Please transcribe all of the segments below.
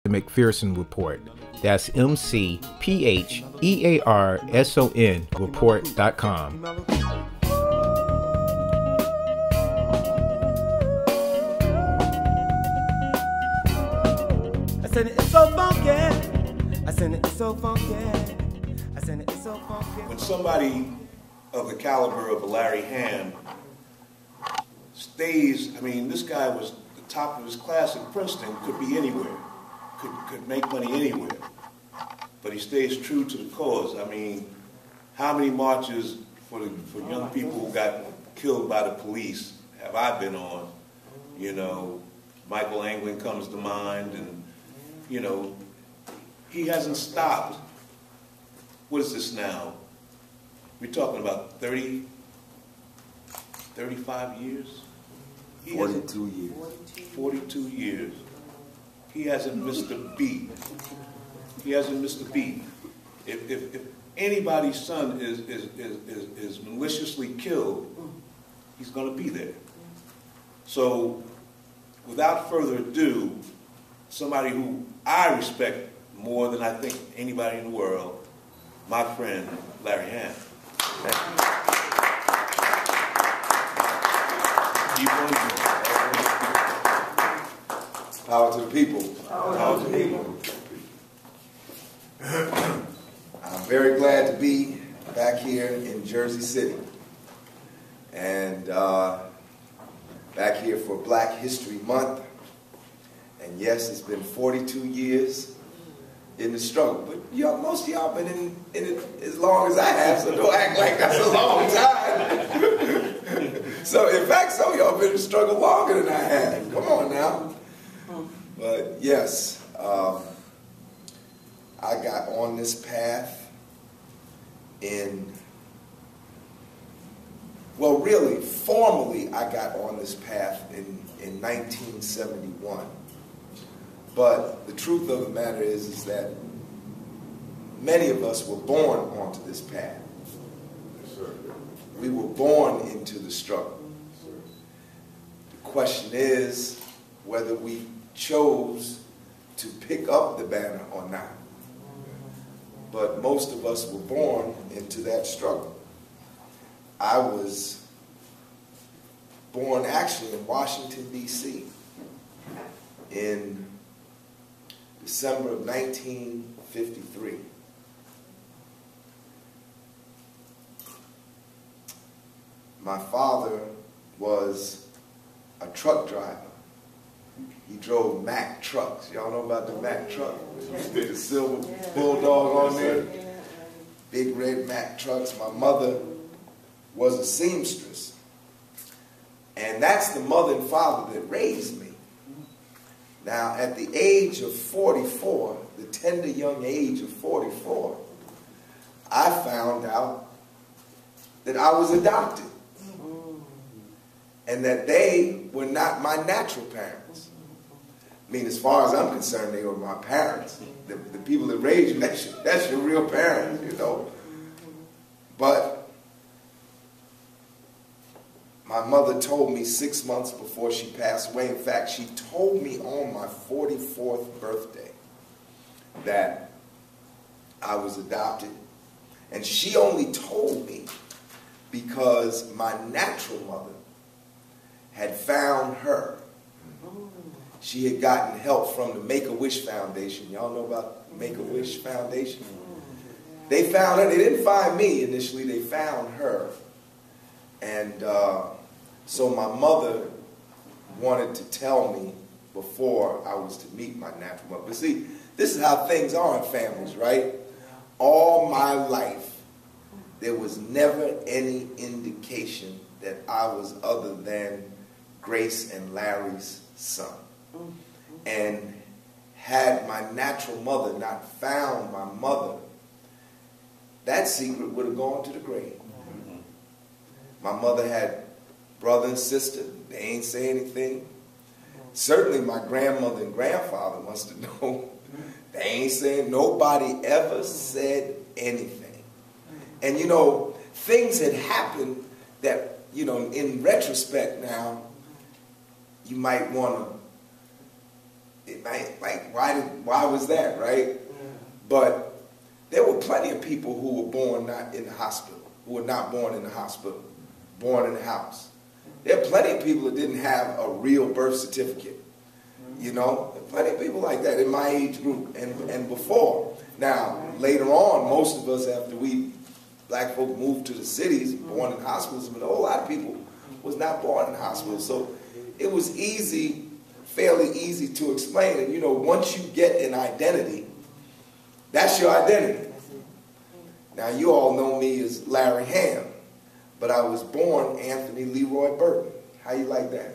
McPherson Report. That's McPherson report.com. I said it's so funky. I said it's so funky. I said it's so funky. When somebody of the caliber of Larry Hamm stays, I mean, this guy was the top of his class at Princeton, could be anywhere, could make money anywhere, but he stays true to the cause. I mean, how many marches for young people who got killed by the police have I been on? You know, Michael Anglin comes to mind, and you know, he hasn't stopped. What is this now? We're talking about 30, 35 years? 42 years. 42 years. He hasn't missed a beat. He hasn't missed a beat. If anybody's son is maliciously killed, he's going to be there. So, without further ado, somebody who I respect more than I think anybody in the world, my friend Larry Hamm. Thank you. Power to the people. Power to the people. I'm very glad to be back here in Jersey City, and back here for Black History Month. And yes, it's been 42 years in the struggle, but y'all, most of y'all been in it as long as I have, so don't act like that's a long time. So in fact, some of y'all been in the struggle longer than I have. Come on now. But yes, I got on this path well, really, formally, I got on this path in 1971. But the truth of the matter is that many of us were born onto this path. Yes, sir. We were born into the struggle. Yes, sir. The question is whether we chose to pick up the banner or not. But most of us were born into that struggle. I was born actually in Washington, D.C. in December of 1953. My father was a truck driver. He drove Mack trucks. Y'all know about the Mack truck? The silver bulldog on there. Big red Mack trucks. My mother was a seamstress. And that's the mother and father that raised me. Now, at the age of 44, the tender young age of 44, I found out that I was adopted. And that they were not my natural parents. I mean, as far as I'm concerned, they were my parents. The people that raised you, that's your real parents, you know. But my mother told me 6 months before she passed away. In fact, she told me on my 44th birthday that I was adopted. And she only told me because my natural mother had found her. She had gotten help from the Make-A-Wish Foundation. Y'all know about the Make-A-Wish Foundation? They found her. They didn't find me initially. They found her. And so my mother wanted to tell me before I was to meet my natural mother. But see, this is how things are in families, right? All my life, there was never any indication that I was other than Grace and Larry's son. And had my natural mother not found my mother, that secret would have gone to the grave. My mother had brother and sister. They ain't say anything. Certainly my grandmother and grandfather must have known. They ain't saying, nobody ever said anything. And you know, things had happened that, you know, in retrospect now, you might want to it might, like, why was that, right? But there were plenty of people who were born not in the hospital, who were not born in the hospital, born in the house. There are plenty of people that didn't have a real birth certificate. You know, plenty of people like that in my age group and before. Now, later on, most of us, after black folk moved to the cities, born in hospitals, but a whole lot of people was not born in hospitals. So it was easy, fairly easy to explain. And you know, once you get an identity, that's your identity. Now, you all know me as Larry Hamm, but I was born Anthony Leroy Burton. How you like that?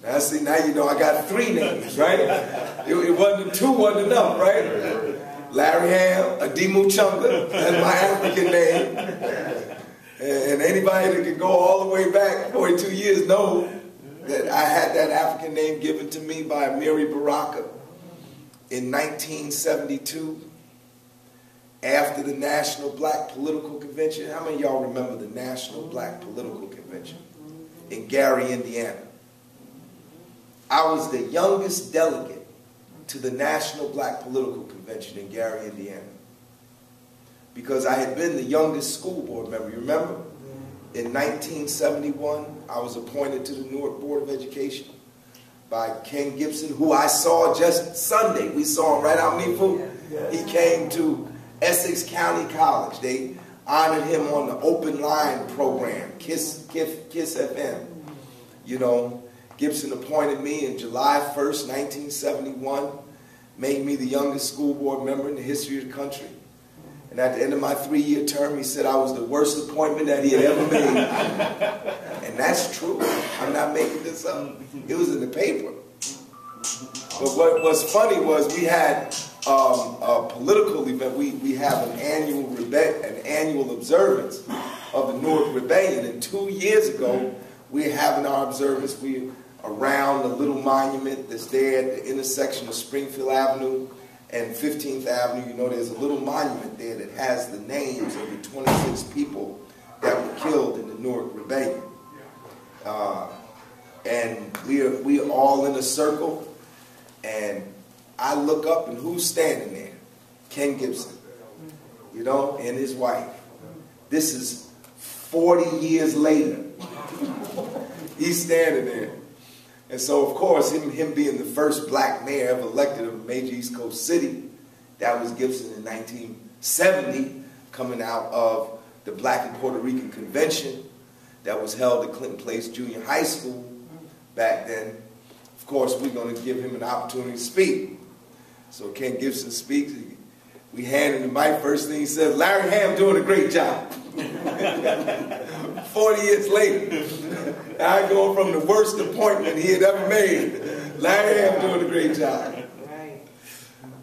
Now, see, now you know I got 3 names, right? It wasn't 2, wasn't enough, right? Larry Hamm, Adimu Chunga, that's my African name. And anybody that could go all the way back 42 years know that I had that African name given to me by Amiri Baraka in 1972 after the National Black Political Convention. How many of y'all remember the National Black Political Convention in Gary, Indiana? I was the youngest delegate to the National Black Political Convention in Gary, Indiana, because I had been the youngest school board member. You remember? In 1971, I was appointed to the Newark Board of Education by Ken Gibson, who I saw just Sunday. We saw him right out in Nefu. He came to Essex County College. They honored him on the Open Line program, Kiss FM. You know, Gibson appointed me in July 1st, 1971, made me the youngest school board member in the history of the country. And at the end of my 3-year term, he said I was the worst appointment that he had ever made. And that's true. I'm not making this up. It was in the paper. But what was funny was we had a political event. We have an annual observance of the Newark Rebellion. And 2 years ago, we're having our observance. We're around the little monument that's there at the intersection of Springfield Avenue and 15th Avenue. You know, there's a little monument there that has the names of the 26 people that were killed in the Newark Rebellion. And we're all in a circle, and I look up, and who's standing there? Ken Gibson, you know, and his wife. This is 40 years later. He's standing there. And so, of course, him being the first black mayor ever elected of a major East Coast city, that was Gibson in 1970, coming out of the Black and Puerto Rican Convention that was held at Clinton Place Junior High School back then. Of course, we're going to give him an opportunity to speak. So Ken Gibson speaks. We hand him the mic. First thing he says, Larry Hamm doing a great job. 40 years later, I go from the worst appointment he had ever made. Larry Hamm doing a great job.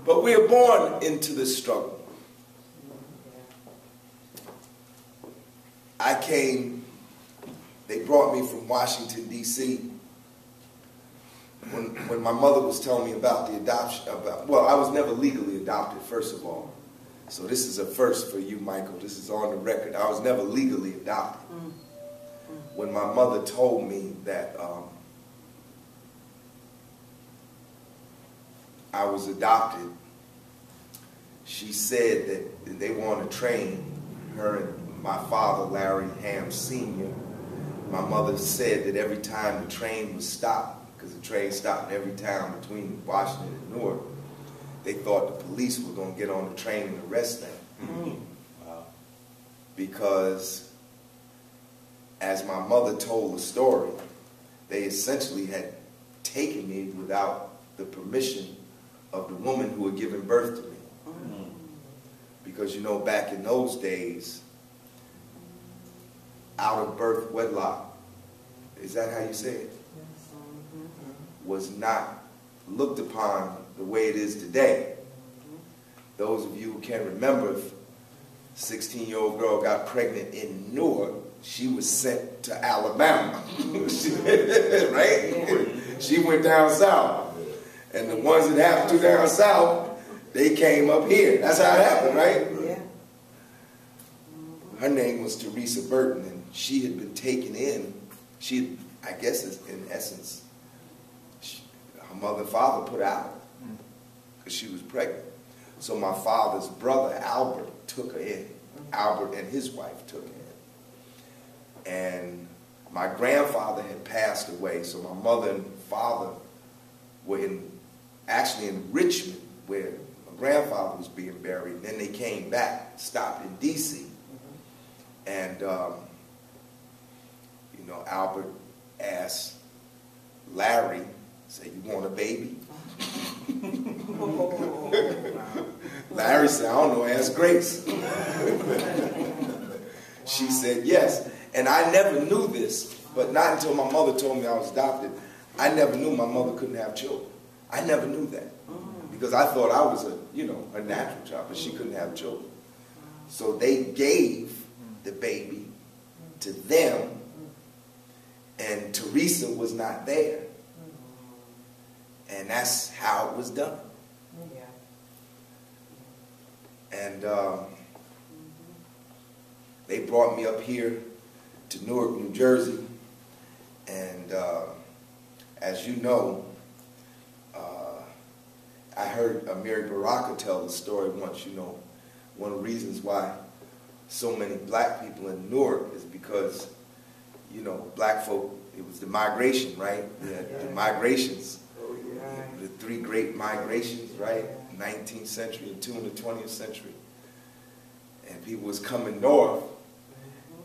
But we are born into this struggle. They brought me from Washington, D.C. When my mother was telling me about the adoption, well, I was never legally adopted, first of all. So this is a first for you, Michael. This is on the record. I was never legally adopted. When my mother told me that I was adopted, she said that they wanted to train her and my father, Larry Hamm Sr. My mother said that every time the train would stop, because the train stopped in every town between Washington and Newark, they thought the police were going to get on the train and arrest them. Wow. Because, as my mother told the story, they essentially had taken me without the permission of the woman who had given birth to me. Because, you know, back in those days, out of birth wedlock, is that how you say it? Was not looked upon the way it is today. Those of you who can remember, if a 16-year-old girl got pregnant in Newark, she was sent to Alabama, right? She went down south. And the ones that happened to down south, they came up here. That's how it happened, right? Yeah. Her name was Teresa Burton, and she had been taken in. She, I guess, in essence, mother and father put her out because she was pregnant. So my father's brother, Albert, took her in. Albert and his wife took her in. And my grandfather had passed away, so my mother and father were actually in Richmond, where my grandfather was being buried. And then they came back, stopped in D.C. And, you know, Albert asked Larry, said, "You want a baby?" Larry said, "I don't know, ask Grace." She said yes. And I never knew this, but not until my mother told me I was adopted. I never knew my mother couldn't have children. I never knew that. Because I thought I was a natural child, but she couldn't have children. So they gave the baby to them, and Teresa was not there. And that's how it was done. And they brought me up here to Newark, New Jersey. And as you know, I heard Mary Baraka tell the story once. You know, one of the reasons why so many black people in Newark is because, you know, black folk, it was the migration, right? The migrations, the three great migrations, right? 19th century and two in the 20th century. And people was coming north,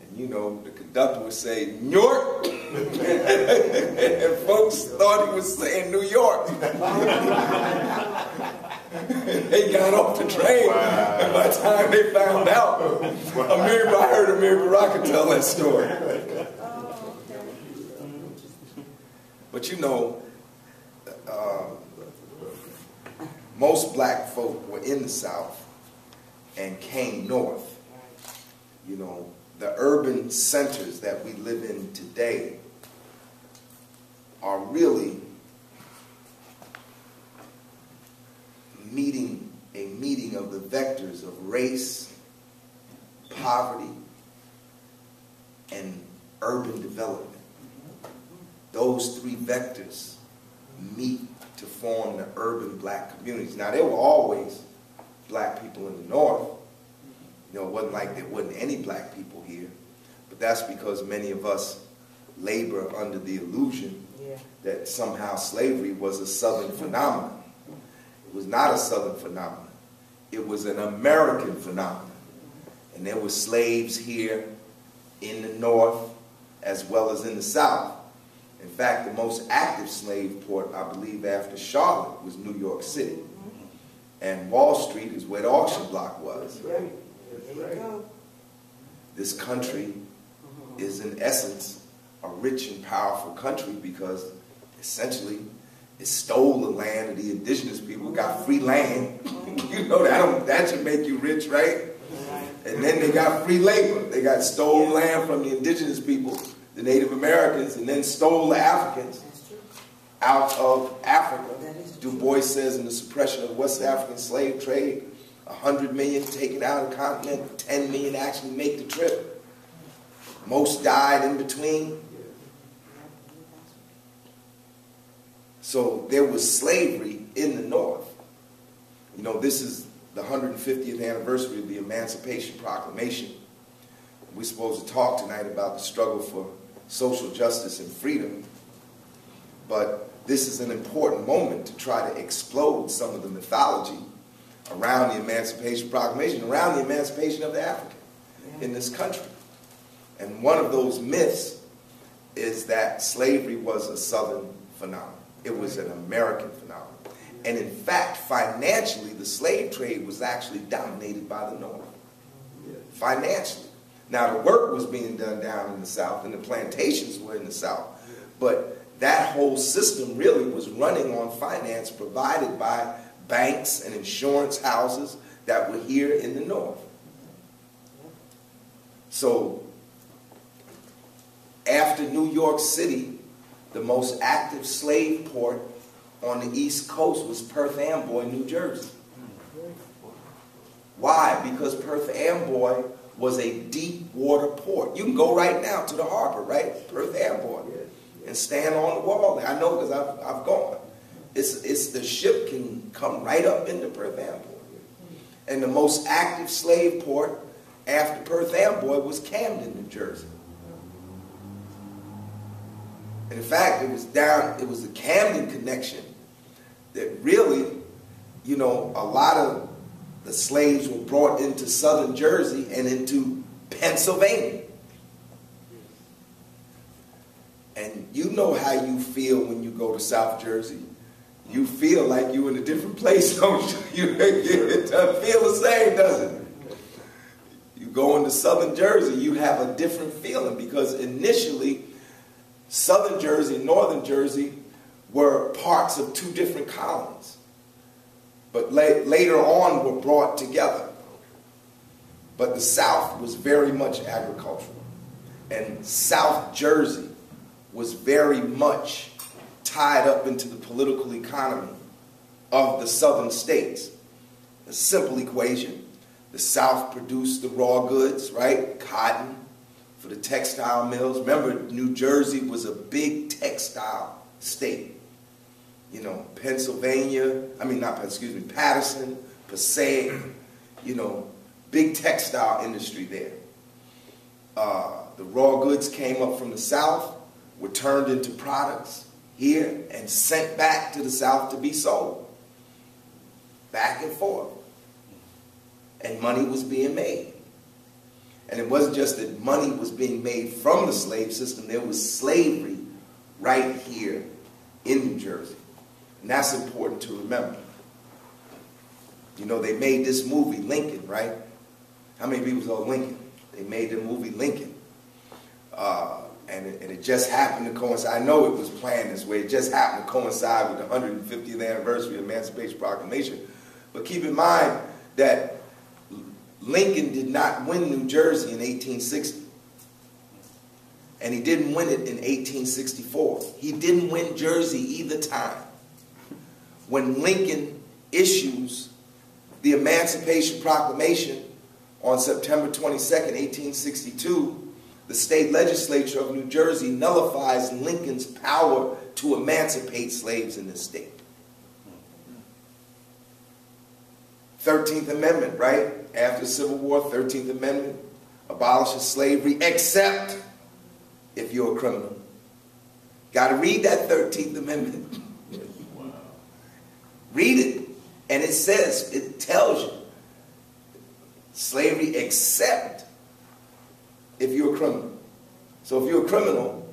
and you know, the conductor would say, "Newark," and folks thought he was saying New York. They got off the train, and by the time they found out, I heard Amir Baraka tell that story. But you know, most black folk were in the South and came north. You know, the urban centers that we live in today are really a meeting of the vectors of race, poverty, and urban development. Those three vectors meet to form the urban black communities. Now, there were always black people in the North. You know, it wasn't like there wasn't any black people here, but that's because many of us labor under the illusion that somehow slavery was a Southern phenomenon. It was not a Southern phenomenon. It was an American phenomenon. And there were slaves here in the North as well as in the South. In fact, the most active slave port, I believe, after Charlotte was New York City. And Wall Street is where the auction block was. This country is, in essence, a rich and powerful country because, essentially, it stole the land of the indigenous people, got free land. You know, that should make you rich, right? And then they got free labor. They got stolen land from the indigenous people, the Native Americans, and then stole the Africans out of Africa. Du Bois says in The Suppression of the West African Slave Trade, 100 million taken out of the continent, 10 million actually make the trip. Most died in between. So there was slavery in the North. You know, this is the 150th anniversary of the Emancipation Proclamation. We're supposed to talk tonight about the struggle for social justice and freedom. But this is an important moment to try to explode some of the mythology around the Emancipation Proclamation, around the emancipation of the African in this country. And one of those myths is that slavery was a Southern phenomenon. It was an American phenomenon. And in fact, financially, the slave trade was actually dominated by the North. Financially. Now, the work was being done down in the South, and the plantations were in the South. But that whole system really was running on finance provided by banks and insurance houses that were here in the North. So, after New York City, the most active slave port on the East Coast was Perth Amboy, New Jersey. Why? Because Perth Amboy was a deep water port. You can go right now to the harbor, right? Perth Amboy, and stand on the wall there. I know because I've gone. It's the ship can come right up into Perth Amboy. And the most active slave port after Perth Amboy was Camden, New Jersey. And in fact, it was the Camden connection that really, you know, a lot of the slaves were brought into southern Jersey and into Pennsylvania. And you know how you feel when you go to South Jersey. You feel like you're in a different place, don't you? It doesn't feel the same, does it? You go into southern Jersey, you have a different feeling, because initially, southern Jersey and northern Jersey were parts of two different colonies. But later on were brought together. But the South was very much agricultural. And South Jersey was very much tied up into the political economy of the southern states. A simple equation. The South produced the raw goods, right? Cotton for the textile mills. Remember, New Jersey was a big textile state. You know, Patterson, Passaic, you know, big textile industry there. The raw goods came up from the South, were turned into products here and sent back to the South to be sold. Back and forth. And money was being made. And it wasn't just that money was being made from the slave system, there was slavery right here in New Jersey. And that's important to remember. You know, they made this movie, Lincoln, right? How many people saw Lincoln? They made the movie Lincoln. And it just happened to coincide. I know it was planned this way. It just happened to coincide with the 150th anniversary of the Emancipation Proclamation. But keep in mind that Lincoln did not win New Jersey in 1860. And he didn't win it in 1864. He didn't win Jersey either time. When Lincoln issues the Emancipation Proclamation on September 22nd, 1862, the state legislature of New Jersey nullifies Lincoln's power to emancipate slaves in the state. 13th Amendment, right? After the Civil War, 13th Amendment abolishes slavery, except if you're a criminal. Got to read that 13th Amendment. Read it, and it says, it tells you, slavery except if you're a criminal. So if you're a criminal,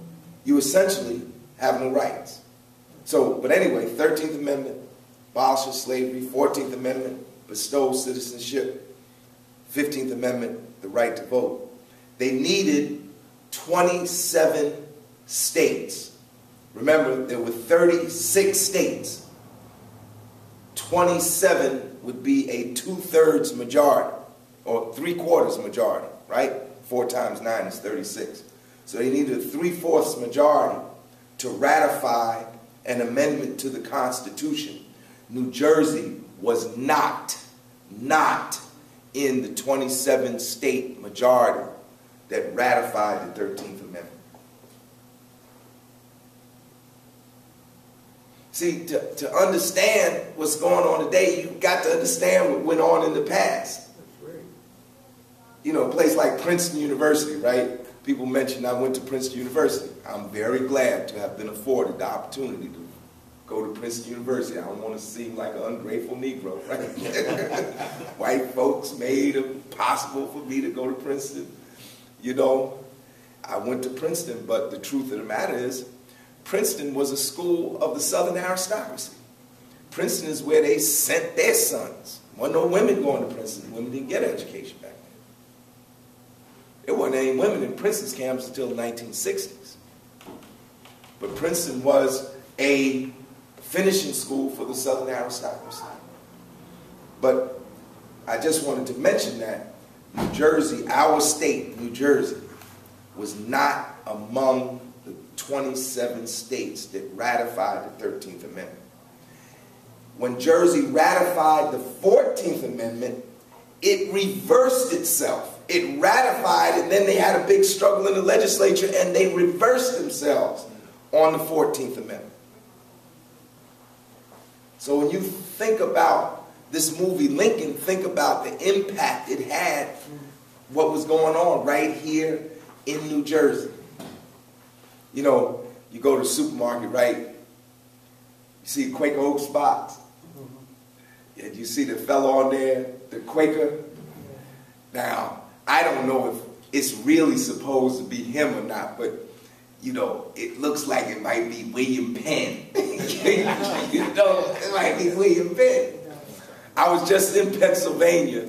you essentially have no rights. So, but anyway, 13th Amendment abolishes slavery, 14th Amendment bestows citizenship, 15th Amendment, the right to vote. They needed 27 states. Remember, there were 36 states. 27 would be a 2/3 majority, or 3/4 majority, right? 4 times 9 is 36. So they needed a 3/4 majority to ratify an amendment to the Constitution. New Jersey was not in the 27 state majority that ratified the 13th Amendment. See, to understand what's going on today, you've got to understand what went on in the past. You know, a place like Princeton University, right? People mention I went to Princeton University. I'm very glad to have been afforded the opportunity to go to Princeton University. I don't want to seem like an ungrateful Negro, right? White folks made it possible for me to go to Princeton. You know, I went to Princeton, but the truth of the matter is, Princeton was a school of the Southern aristocracy. Princeton is where they sent their sons. There weren't no women going to Princeton. Women didn't get an education back then. There weren't any women in Princeton's campus until the 1960s. But Princeton was a finishing school for the Southern aristocracy. But I just wanted to mention that New Jersey, our state, New Jersey, was not among the 27 states that ratified the 13th Amendment. When Jersey ratified the 14th Amendment, it reversed itself. It ratified, and then they had a big struggle in the legislature, and they reversed themselves on the 14th Amendment. So when you think about this movie Lincoln, think about the impact it had, what was going on right here in New Jersey. You know, you go to the supermarket, right? You see Quaker Oats box. And you see the fellow on there, the Quaker. Now, I don't know if it's really supposed to be him or not, but, you know, it looks like it might be William Penn. You know, it might be William Penn. I was just in Pennsylvania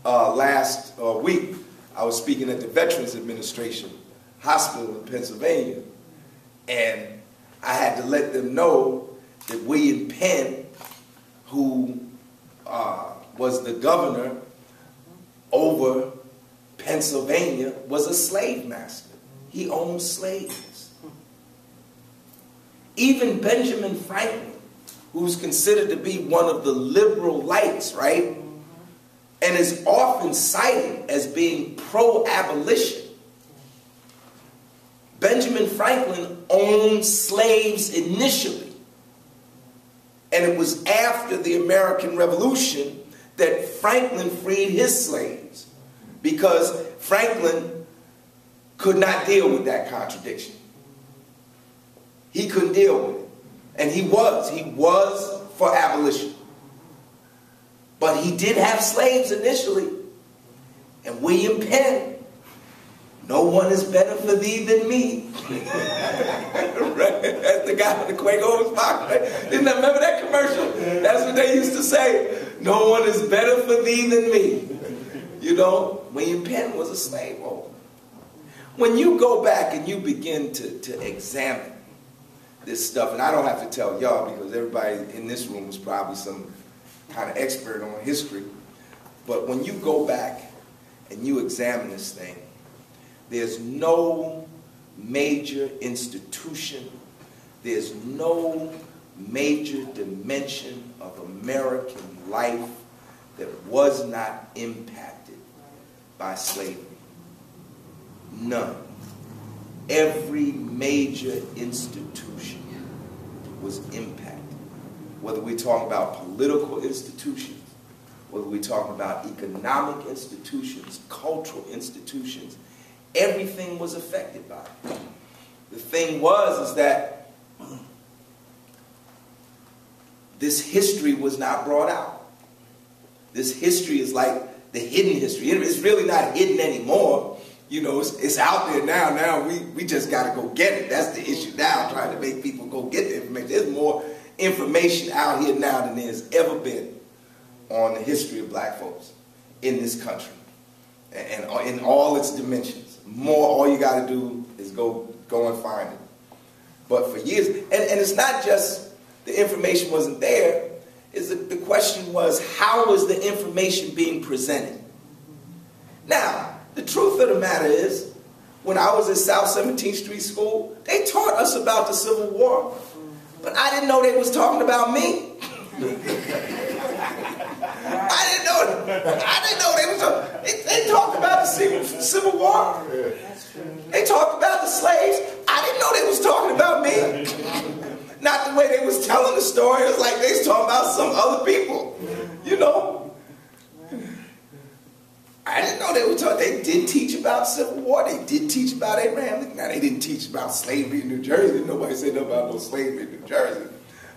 last week. I was speaking at the Veterans Administration Hospital in Pennsylvania, and I had to let them know that William Penn, who was the governor over Pennsylvania, was a slave master. He owned slaves. Even Benjamin Franklin, who's considered to be one of the liberal lights, right? And is often cited as being pro-abolition. Benjamin Franklin owned slaves initially. And it was after the American Revolution that Franklin freed his slaves, because Franklin could not deal with that contradiction. He couldn't deal with it. And he was for abolition. But he did have slaves initially. And William Penn, no one is better for thee than me. Right? That's the guy with the Quaker Oats box, right? Didn't I remember that commercial? That's what they used to say. No one is better for thee than me. You know, William Penn was a slave owner. When you go back and you begin to examine this stuff, and I don't have to tell y'all because everybody in this room is probably some kind of expert on history, but when you go back and you examine this thing, there's no major institution, there's no major dimension of American life that was not impacted by slavery. None. Every major institution was impacted. Whether we're talking about political institutions, whether we're talking about economic institutions, cultural institutions, everything was affected by it. The thing is that this history was not brought out. This history is like the hidden history. It's really not hidden anymore. You know, it's out there now. Now we just got to go get it. That's the issue now, trying to make people go get the information. There's more information out here now than there's ever been on the history of black folks in this country, and in all its dimensions. More, all you got to do is go and find it. But for years, and it's not just the information wasn't there. The question was, how was the information being presented? Now, the truth of the matter is, when I was at South 17th Street School, they taught us about the Civil War, but I didn't know they was talking about me. I didn't know they was talking. They talked about the Civil War. They talked about the slaves. I didn't know they was talking about me. Not the way they was telling the story. It was like they was talking about some other people. You know. I didn't know they were talking. They did teach about Civil War. They did teach about Abraham Lincoln. Now, they didn't teach about slavery in New Jersey. Nobody said nothing about no slavery in New Jersey.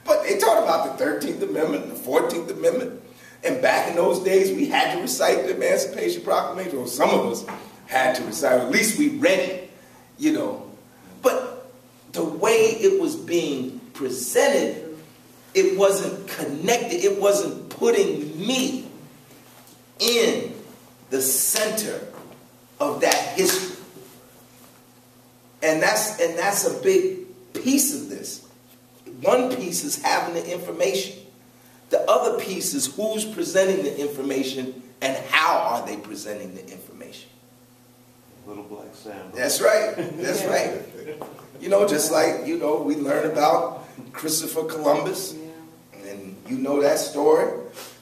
But they taught about the 13th Amendment and the 14th Amendment. And back in those days, we had to recite the Emancipation Proclamation. Or some of us had to recite. At least we read it, you know. But the way it was being presented, it wasn't connected. It wasn't putting me in the center of that history. And that's a big piece of this. One piece is having the information. The other piece is who's presenting the information and how are they presenting the information. Little Black Sam. That's right. That's right. You know, just like, you know, we learn about Christopher Columbus, and you know that story.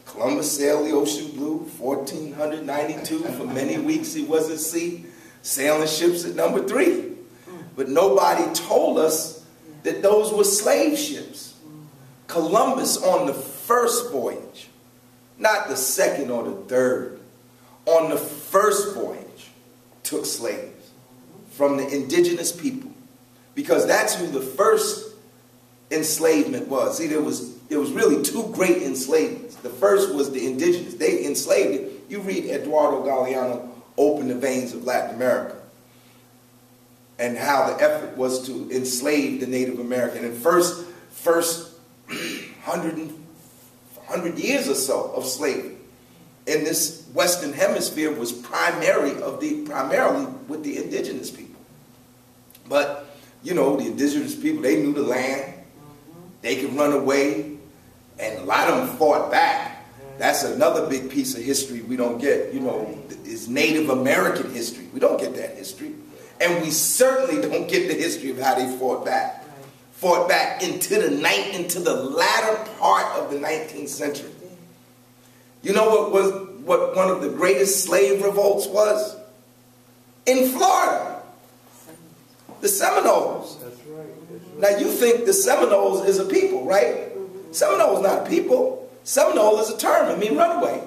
Columbus sailed the ocean blue, 1492. For many weeks he was at sea, sailing ships at number 3. But nobody told us that those were slave ships. Columbus on the first voyage, not the second or the third, on the first voyage took slaves from the indigenous people, because that's who the first enslavement was. See, there was really two great enslavements. The first was the indigenous. They enslaved it. You read Eduardo Galeano, Open the Veins of Latin America, and how the effort was to enslave the Native American. And first 100 years or so of slavery in this Western Hemisphere was primarily with the indigenous people. But, you know, the indigenous people, they knew the land. They could run away, and a lot of them fought back. That's another big piece of history we don't get, you know, is Native American history. We don't get that history. And we certainly don't get the history of how they fought back. Fought back into the latter part of the 19th century. You know what one of the greatest slave revolts was? In Florida. The Seminoles. That's right. Now you think the Seminoles is a people, right? Seminole is not a people. Seminole is a term. It means runaway.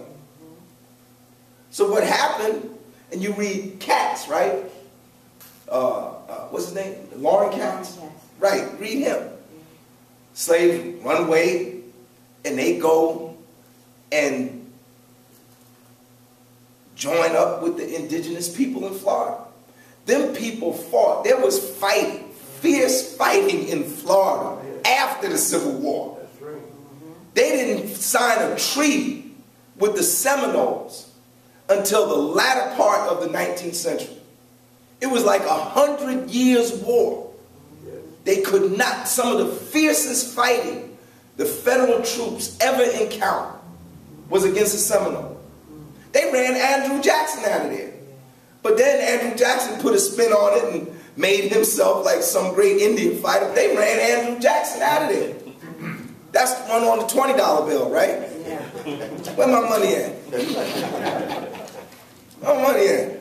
So what happened, and you read Katz, right? What's his name? Lauren Katz? Right, read him. Slaves run away, and they go and join up with the indigenous people in Florida. Them people fought. There was fighting, fierce fighting in Florida after the Civil War. They didn't sign a treaty with the Seminoles until the latter part of the 19th century. It was like 100 years war. They could not, some of the fiercest fighting the federal troops ever encountered was against the Seminoles. They ran Andrew Jackson out of there. But then Andrew Jackson put a spin on it and made himself like some great Indian fighter. They ran Andrew Jackson out of there. That's the one on the $20 bill, right? Yeah. Where my money at? Where my money at?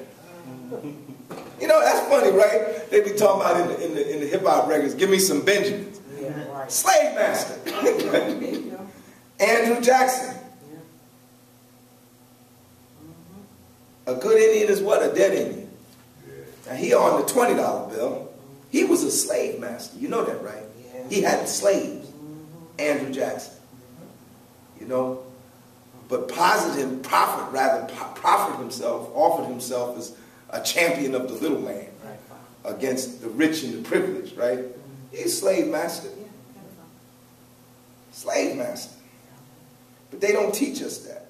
You know, that's funny, right? They be talking about in the hip-hop records, give me some Benjamins. Yeah, right. Slave master. Andrew Jackson. A good Indian is what? A dead Indian. Now, he on the $20 bill. He was a slave master. You know that, right? He had slaves. Andrew Jackson. You know? But offered himself as a champion of the little man against the rich and the privileged, right? He's slave master. Slave master. But they don't teach us that.